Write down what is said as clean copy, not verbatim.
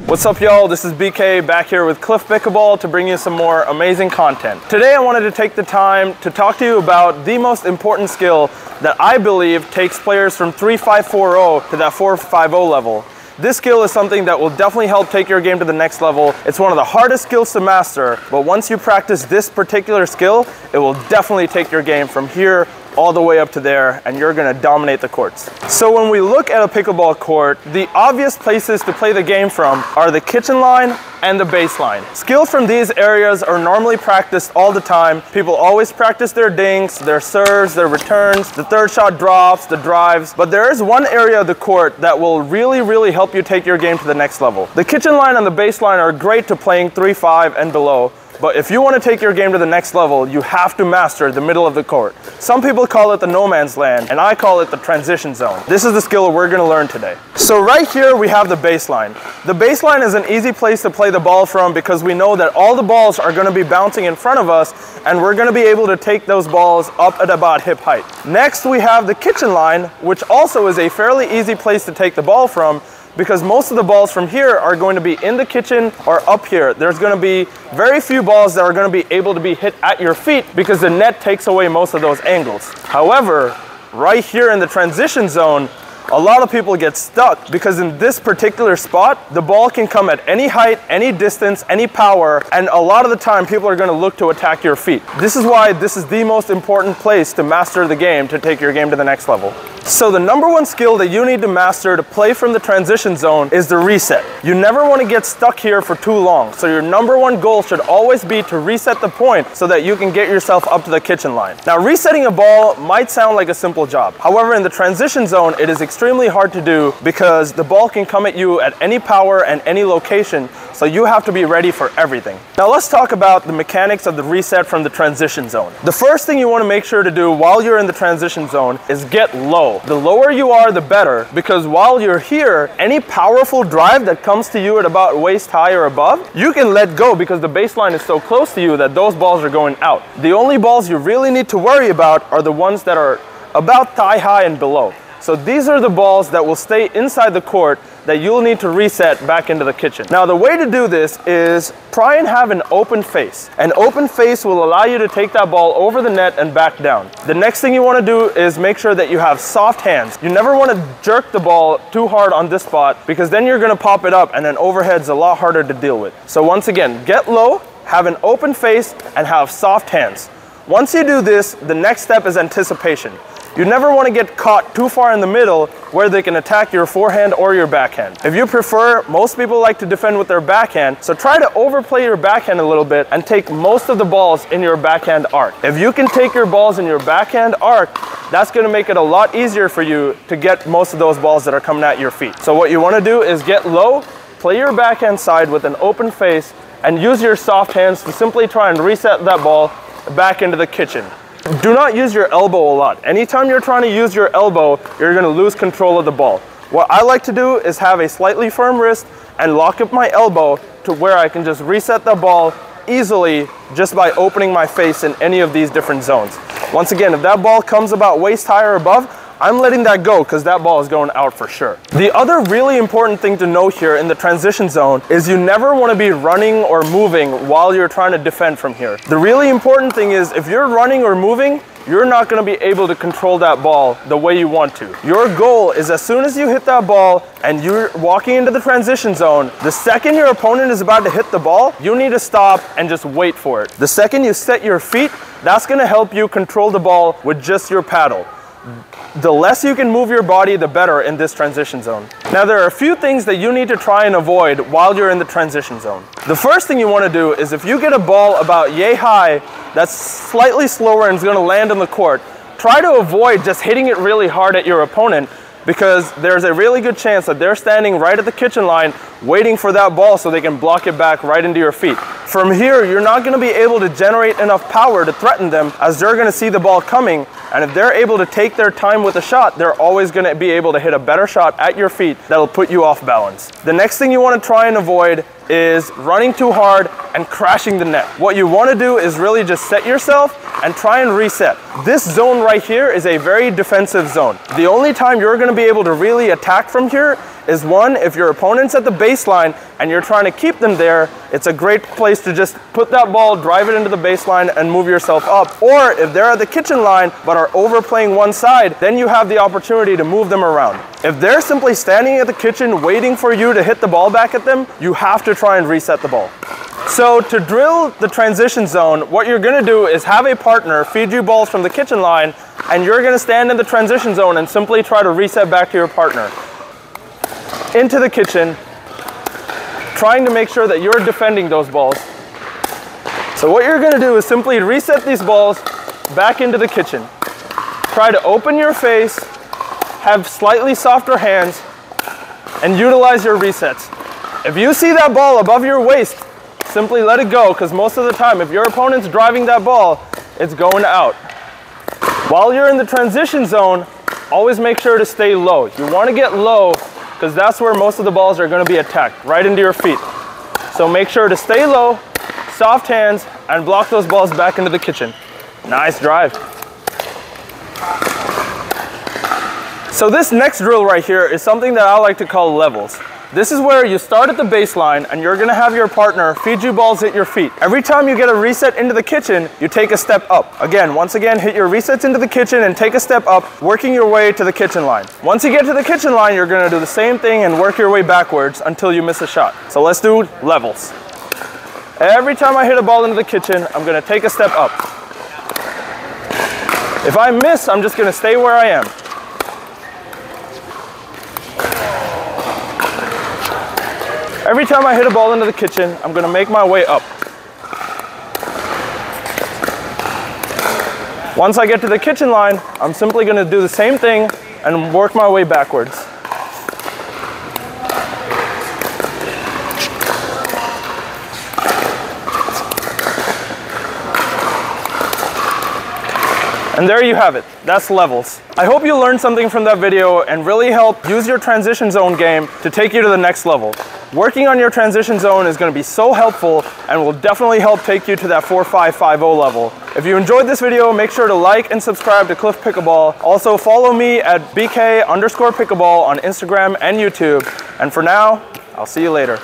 What's up, y'all? This is BK back here with Cliff Pickleball to bring you some more amazing content. Today I wanted to take the time to talk to you about the most important skill that I believe takes players from 3-5-4-0 to that 4-5-0 level. This skill is something that will definitely help take your game to the next level. It's one of the hardest skills to master, but once you practice this particular skill, it will definitely take your game from here all the way up to there, and you're gonna dominate the courts. So when we look at a pickleball court, the obvious places to play the game from are the kitchen line and the baseline. Skills from these areas are normally practiced all the time. People always practice their dinks, their serves, their returns, the third shot drops, the drives, but there is one area of the court that will really help you take your game to the next level. The kitchen line and the baseline are great to playing 3-5 and below, but if you want to take your game to the next level, you have to master the middle of the court. Some people call it the no man's land, and I call it the transition zone. This is the skill we're going to learn today. So right here we have the baseline. The baseline is an easy place to play the ball from because we know that all the balls are going to be bouncing in front of us, and we're going to be able to take those balls up at about hip height. Next we have the kitchen line, which also is a fairly easy place to take the ball from, because most of the balls from here are going to be in the kitchen or up here. There's going to be very few balls that are going to be able to be hit at your feet because the net takes away most of those angles. However, right here in the transition zone, a lot of people get stuck because in this particular spot, the ball can come at any height, any distance, any power, and a lot of the time people are going to look to attack your feet. This is why this is the most important place to master the game, to take your game to the next level. So the number one skill that you need to master to play from the transition zone is the reset. You never want to get stuck here for too long, so your number one goal should always be to reset the point so that you can get yourself up to the kitchen line. Now, resetting a ball might sound like a simple job. However, in the transition zone, it is extremely hard to do because the ball can come at you at any power and any location, so you have to be ready for everything. Now let's talk about the mechanics of the reset from the transition zone. The first thing you want to make sure to do while you're in the transition zone is get low. The lower you are, the better, because while you're here, any powerful drive that comes to you at about waist high or above, you can let go because the baseline is so close to you that those balls are going out. The only balls you really need to worry about are the ones that are about thigh high and below. So these are the balls that will stay inside the court that you'll need to reset back into the kitchen. Now the way to do this is try and have an open face. An open face will allow you to take that ball over the net and back down. The next thing you want to do is make sure that you have soft hands. You never want to jerk the ball too hard on this spot because then you're going to pop it up and then overhead's a lot harder to deal with. So once again, get low, have an open face, and have soft hands. Once you do this, the next step is anticipation. You never want to get caught too far in the middle where they can attack your forehand or your backhand. If you prefer, most people like to defend with their backhand, so try to overplay your backhand a little bit and take most of the balls in your backhand arc. If you can take your balls in your backhand arc, that's going to make it a lot easier for you to get most of those balls that are coming at your feet. So what you want to do is get low, play your backhand side with an open face, and use your soft hands to simply try and reset that ball back into the kitchen. Do not use your elbow a lot. Anytime you're trying to use your elbow, you're going to lose control of the ball. What I like to do is have a slightly firm wrist and lock up my elbow to where I can just reset the ball easily just by opening my face in any of these different zones. Once again, if that ball comes about waist high or above, I'm letting that go because that ball is going out for sure. The other really important thing to note here in the transition zone is you never want to be running or moving while you're trying to defend from here. The really important thing is if you're running or moving, you're not going to be able to control that ball the way you want to. Your goal is as soon as you hit that ball and you're walking into the transition zone, the second your opponent is about to hit the ball, you need to stop and just wait for it. The second you set your feet, that's going to help you control the ball with just your paddle. The less you can move your body, the better in this transition zone. Now there are a few things that you need to try and avoid while you're in the transition zone. The first thing you want to do is if you get a ball about yay high that's slightly slower and is going to land on the court, try to avoid just hitting it really hard at your opponent because there's a really good chance that they're standing right at the kitchen line waiting for that ball so they can block it back right into your feet. From here, you're not going to be able to generate enough power to threaten them as they're going to see the ball coming, and if they're able to take their time with a shot, they're always going to be able to hit a better shot at your feet that'll put you off balance. The next thing you want to try and avoid is running too hard and crashing the net. What you want to do is really just set yourself and try and reset. This zone right here is a very defensive zone. The only time you're going to be able to really attack from here is one, if your opponent's at the baseline and you're trying to keep them there, it's a great place to just put that ball, drive it into the baseline, and move yourself up. Or if they're at the kitchen line but are overplaying one side, then you have the opportunity to move them around. If they're simply standing at the kitchen waiting for you to hit the ball back at them, you have to try and reset the ball. So to drill the transition zone, what you're gonna do is have a partner feed you balls from the kitchen line, and you're gonna stand in the transition zone and simply try to reset back to your partner. Into the kitchen, trying to make sure that you're defending those balls. So what you're gonna do is simply reset these balls back into the kitchen. Try to open your face, have slightly softer hands, and utilize your resets. If you see that ball above your waist, simply let it go, because most of the time, if your opponent's driving that ball, it's going out. While you're in the transition zone, always make sure to stay low. You want to get low, because that's where most of the balls are going to be attacked, right into your feet. So make sure to stay low, soft hands, and block those balls back into the kitchen. Nice drive. So this next drill right here is something that I like to call levels. This is where you start at the baseline and you're gonna have your partner feed you balls at your feet. Every time you get a reset into the kitchen, you take a step up. Again, once again, hit your resets into the kitchen and take a step up, working your way to the kitchen line. Once you get to the kitchen line, you're gonna do the same thing and work your way backwards until you miss a shot. So let's do levels. Every time I hit a ball into the kitchen, I'm gonna take a step up. If I miss, I'm just gonna stay where I am. Every time I hit a ball into the kitchen, I'm gonna make my way up. Once I get to the kitchen line, I'm simply gonna do the same thing and work my way backwards. And there you have it, that's levels. I hope you learned something from that video and really help use your transition zone game to take you to the next level. Working on your transition zone is going to be so helpful and will definitely help take you to that 4-5-5-0 level. If you enjoyed this video, make sure to like and subscribe to Cliff Pickleball. Also follow me at BK_Pickleball on Instagram and YouTube. And for now, I'll see you later.